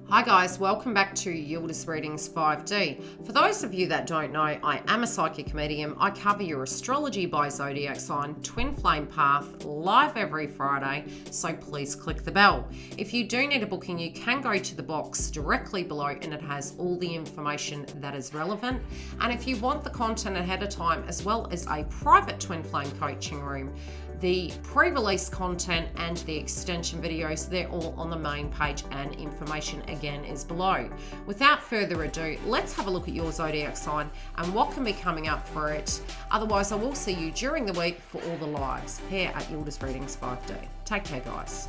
Hi guys, welcome back to Yildiz Readings 5D. For those of you that don't know, I am a psychic medium. I cover your astrology by zodiac sign, twin flame path, live every Friday, so please click the bell. If you do need a booking, you can go to the box directly below and it has all the information that is relevant. And if you want the content ahead of time, as well as a private twin flame coaching room, the pre-release content and the extension videos, they're all on the main page, and information again is below. Without further ado, let's have a look at your zodiac sign and what can be coming up for it. Otherwise, I will see you during the week for all the lives here at Yildiz Readings 5D. Take care, guys.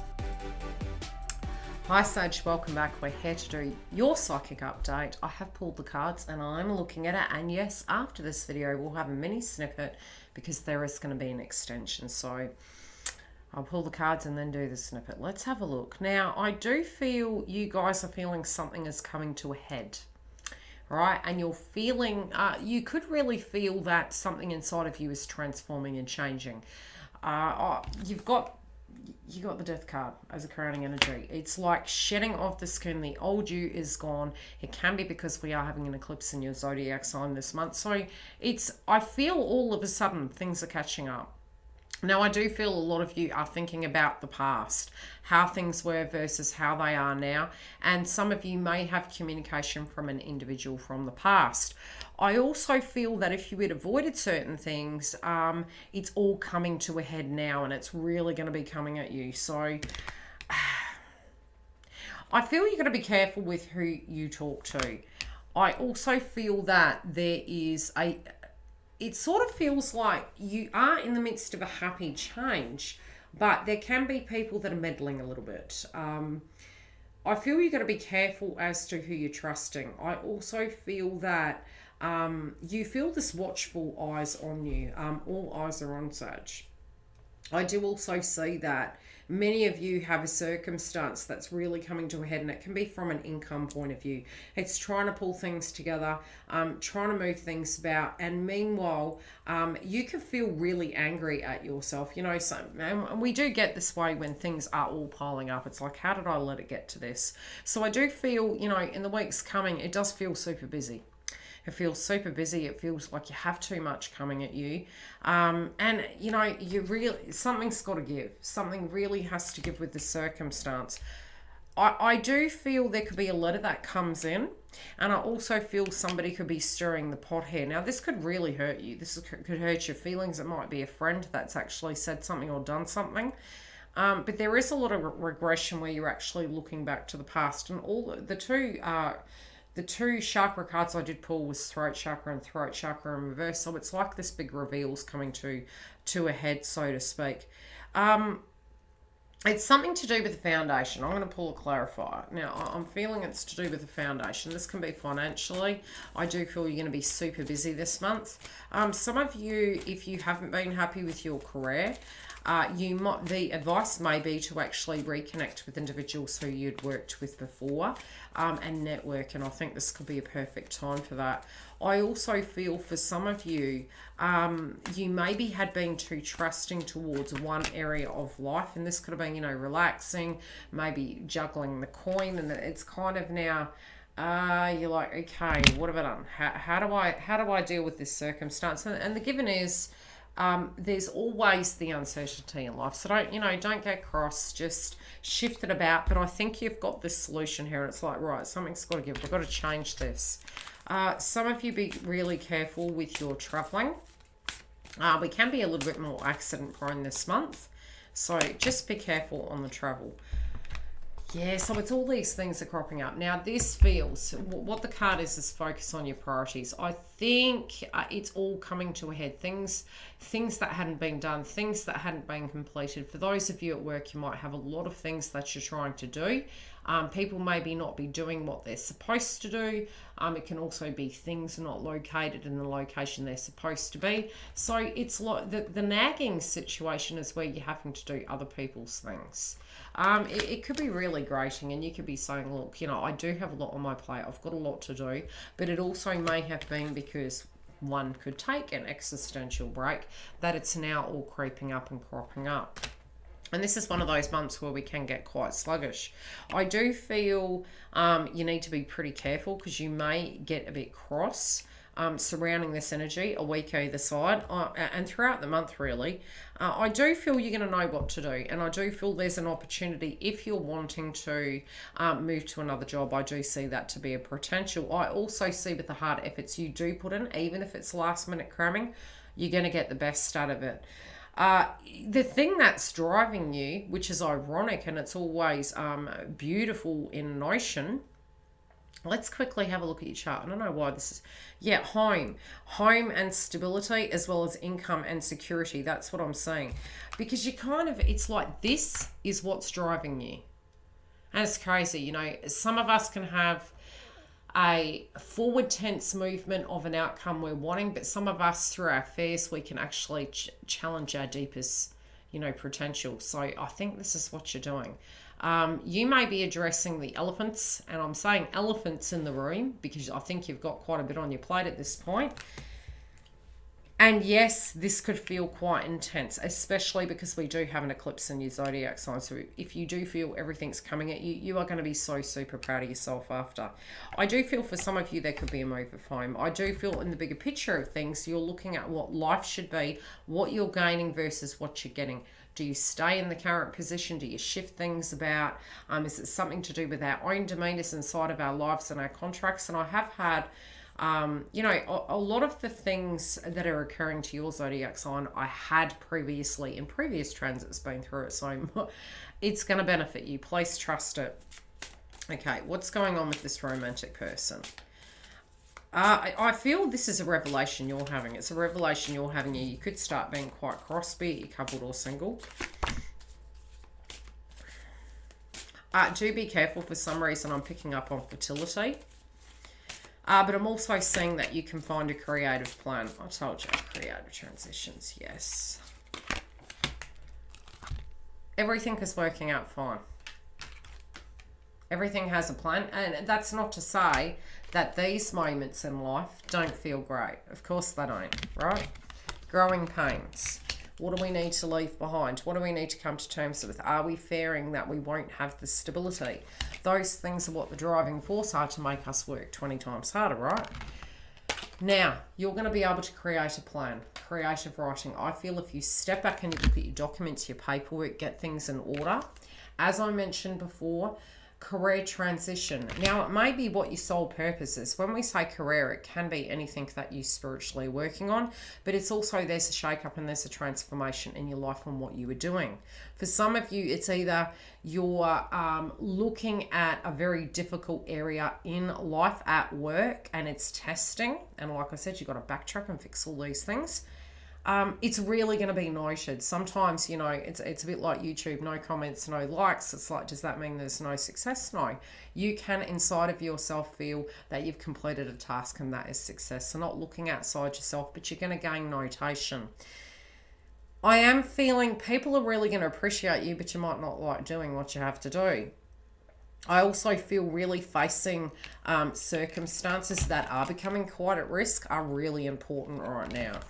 Hi Sag, welcome back. We're here to do your psychic update. I have pulled the cards and I'm looking at it, and yes, after this video we'll have a mini snippet because there is going to be an extension, so I'll pull the cards and then do the snippet. Let's have a look. Now, I do feel you guys are feeling something is coming to a head, right? And you're feeling, you could really feel that something inside of you is transforming and changing. You got the Death card as a crowning energy. It's like shedding off the skin. The old you is gone. It can be because we are having an eclipse in your zodiac sign this month. So I feel all of a sudden things are catching up. Now, I do feel a lot of you are thinking about the past, how things were versus how they are now. And some of you may have communication from an individual from the past. I also feel that if you had avoided certain things, it's all coming to a head now and it's really going to be coming at you. So I feel you've got to be careful with who you talk to. I also feel that there is it sort of feels like you are in the midst of a happy change, but there can be people that are meddling a little bit. I feel you've got to be careful as to who you're trusting. I also feel that you feel this watchful eyes on you. All eyes are on Sag. I do also see that many of you have a circumstance that's really coming to a head, and it can be from an income point of view. It's trying to pull things together, trying to move things about, and meanwhile, you can feel really angry at yourself. You know, and we do get this way when things are all piling up. It's like, how did I let it get to this? So I do feel, you know, in the weeks coming, it does feel super busy. It feels super busy. It feels like you have too much coming at you. And, you know, something's got to give. Something really has to give with the circumstance. I do feel there could be a letter that comes in. And I also feel somebody could be stirring the pot here. Now, this could really hurt you. This could hurt your feelings. It might be a friend that's actually said something or done something. But there is a lot of regression where you're actually looking back to the past. And all the two chakra cards I did pull was throat chakra and throat chakra in reverse. So it's like this big reveal's coming to a head, so to speak. It's something to do with the foundation. I'm going to pull a clarifier. Now, I'm feeling it's to do with the foundation. This can be financially. I do feel you're going to be super busy this month. Some of you, if you haven't been happy with your career, the advice may be to actually reconnect with individuals who you'd worked with before and network, and I think this could be a perfect time for that. I also feel for some of you, you maybe had been too trusting towards one area of life, and this could have been, you know, relaxing, maybe juggling the coin, and it's kind of now you're like, okay, what have I done? How do I deal with this circumstance? And the given is, there's always the uncertainty in life. So don't get cross, just shift it about. But I think you've got this solution here, and it's like, right, something's got to give. We've got to change this. Some of you be really careful with your traveling. We can be a little bit more accident prone this month. So just be careful on the travel. Yeah, so it's all these things are cropping up. Now, this feels, what the card is focus on your priorities. I think it's all coming to a head. Things that hadn't been done, things that hadn't been completed. For those of you at work, you might have a lot of things that you're trying to do. People maybe not be doing what they're supposed to do. It can also be things not located in the location they're supposed to be. So it's like the nagging situation is where you're having to do other people's things. It could be really grating, and you could be saying, look, you know, I do have a lot on my plate. I've got a lot to do, but it also may have been because one could take an existential break that it's now all creeping up and cropping up. And this is one of those months where we can get quite sluggish. I do feel you need to be pretty careful because you may get a bit cross surrounding this energy, a week either side, and throughout the month really. I do feel you're going to know what to do, and I do feel there's an opportunity if you're wanting to move to another job. I do see that to be a potential. I also see with the hard efforts you do put in, even if it's last minute cramming, you're going to get the best out of it. The thing that's driving you, which is ironic and it's always beautiful in notion, let's quickly have a look at your chart. I don't know why this is, yeah, home and stability, as well as income and security. That's what I'm saying, because you kind of, it's like this is what's driving you. And it's crazy, you know, some of us can have a forward tense movement of an outcome we're wanting, but some of us through our fears we can actually challenge our deepest, you know, potential. So I think this is what you're doing. You may be addressing the elephants, and I'm saying elephants in the room because I think you've got quite a bit on your plate at this point. And yes, this could feel quite intense, especially because we do have an eclipse in your zodiac sign. So if you do feel everything's coming at you, you are going to be so super proud of yourself after. I do feel for some of you there could be a move of home. I do feel in the bigger picture of things, you're looking at what life should be, what you're gaining versus what you're getting. Do you stay in the current position? Do you shift things about? Is it something to do with our own demeanors inside of our lives and our contracts? And I have had you know, a lot of the things that are occurring to your zodiac sign, I had previously in previous transits been through it. So it's going to benefit you. Please trust it. Okay, what's going on with this romantic person? I feel this is a revelation you're having. It's a revelation you're having. You could start being quite cross, be it you're coupled or single. Do be careful. For some reason, I'm picking up on fertility. But I'm also seeing that you can find a creative plan. I told you, creative transitions, yes. Everything is working out fine. Everything has a plan. And that's not to say that these moments in life don't feel great. Of course they don't, right? Growing pains. What do we need to leave behind? What do we need to come to terms with? Are we fearing that we won't have the stability? Those things are what the driving force are to make us work 20 times harder, right? Now, you're going to be able to create a plan, creative writing. I feel if you step back and you look at your documents, your paperwork, get things in order. As I mentioned before, career transition. Now, it may be what your sole purpose is. When we say career, it can be anything that you spiritually working on, but it's also there's a shake-up and there's a transformation in your life on what you were doing. For some of you, it's either you're looking at a very difficult area in life at work and it's testing. And like I said, you've got to backtrack and fix all these things. It's really going to be noted. Sometimes, you know, it's a bit like YouTube, no comments, no likes. It's like, does that mean there's no success? No. You can, inside of yourself, feel that you've completed a task and that is success. So not looking outside yourself, but you're going to gain notation. I am feeling people are really going to appreciate you, but you might not like doing what you have to do. I also feel really facing circumstances that are becoming quite at risk are really important right now.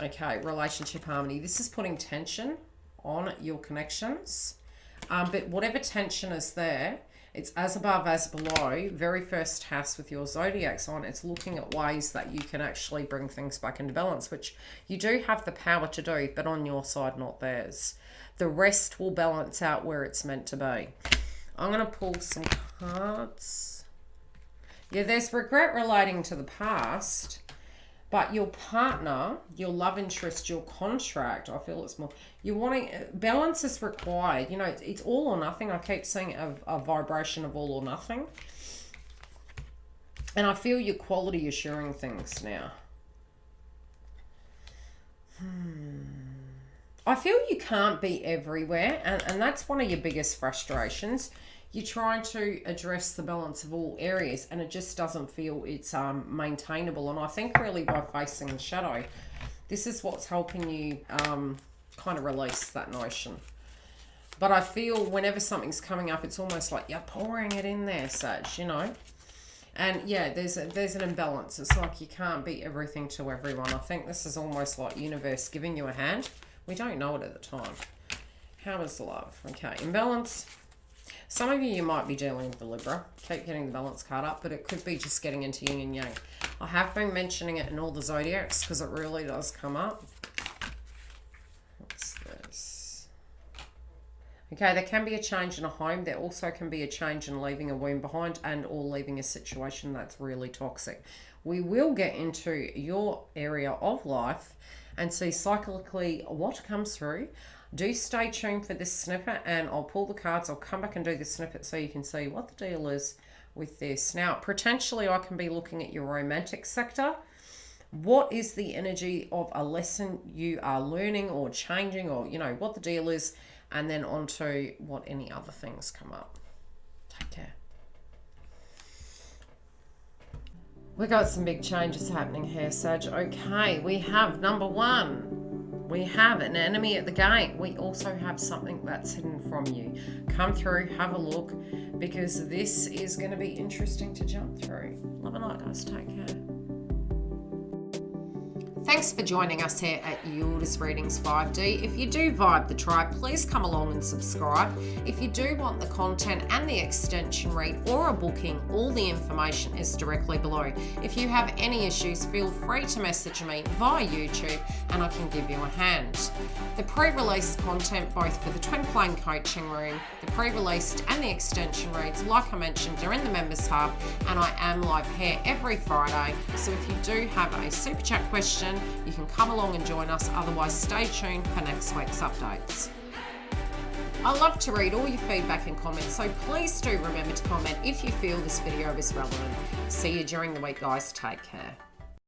Okay, relationship harmony. This is putting tension on your connections. But whatever tension is there, it's as above, as below. Very first house with your zodiac sign, it's looking at ways that you can actually bring things back into balance, which you do have the power to do, but on your side, not theirs. The rest will balance out where it's meant to be. I'm going to pull some cards. Yeah, there's regret relating to the past. But your partner, your love interest, your contract, I feel it's more, you're wanting, balance is required. You know, it's all or nothing. I keep seeing a vibration of all or nothing. And I feel you're quality assuring things now. I feel you can't be everywhere. And that's one of your biggest frustrations. You're trying to address the balance of all areas and it just doesn't feel it's maintainable. And I think really by facing the shadow, this is what's helping you kind of release that notion. But I feel whenever something's coming up, it's almost like you're pouring it in there, Sag, you know. And yeah, there's an imbalance. It's like you can't be everything to everyone. I think this is almost like universe giving you a hand. We don't know it at the time. how is love? Okay, imbalance. Some of you might be dealing with the Libra. Keep getting the balance card up, but it could be just getting into yin and yang. I have been mentioning it in all the zodiacs because it really does come up. What's this? Okay, there can be a change in a home. There also can be a change in leaving a wound behind and or leaving a situation that's really toxic. We will get into your area of life and see cyclically what comes through. Do stay tuned for this snippet, and I'll pull the cards. I'll come back and do the snippet so you can see what the deal is with this. Now, potentially I can be looking at your romantic sector. What is the energy of a lesson you are learning or changing, or, you know, what the deal is, and then on to what any other things come up. Take care. We got some big changes happening here, Sag. Okay, we have number one. We have an enemy at the gate. We also have something that's hidden from you. Come through, have a look, because this is going to be interesting to jump through. Love and light, guys. Take care. Thanks for joining us here at Yildiz Readings 5D. If you do vibe the tribe, please come along and subscribe. If you do want the content and the extension read or a booking, all the information is directly below. If you have any issues, feel free to message me via YouTube and I can give you a hand. The pre-release content, both for the Twin Flame Coaching Room, the pre-released and the extension reads, like I mentioned, are in the Members Hub, and I am live here every Friday. So if you do have a super chat question, you can come along and join us. Otherwise, stay tuned for next week's updates. I love to read all your feedback and comments, so please do remember to comment if you feel this video is relevant. See you during the week, guys. Take care.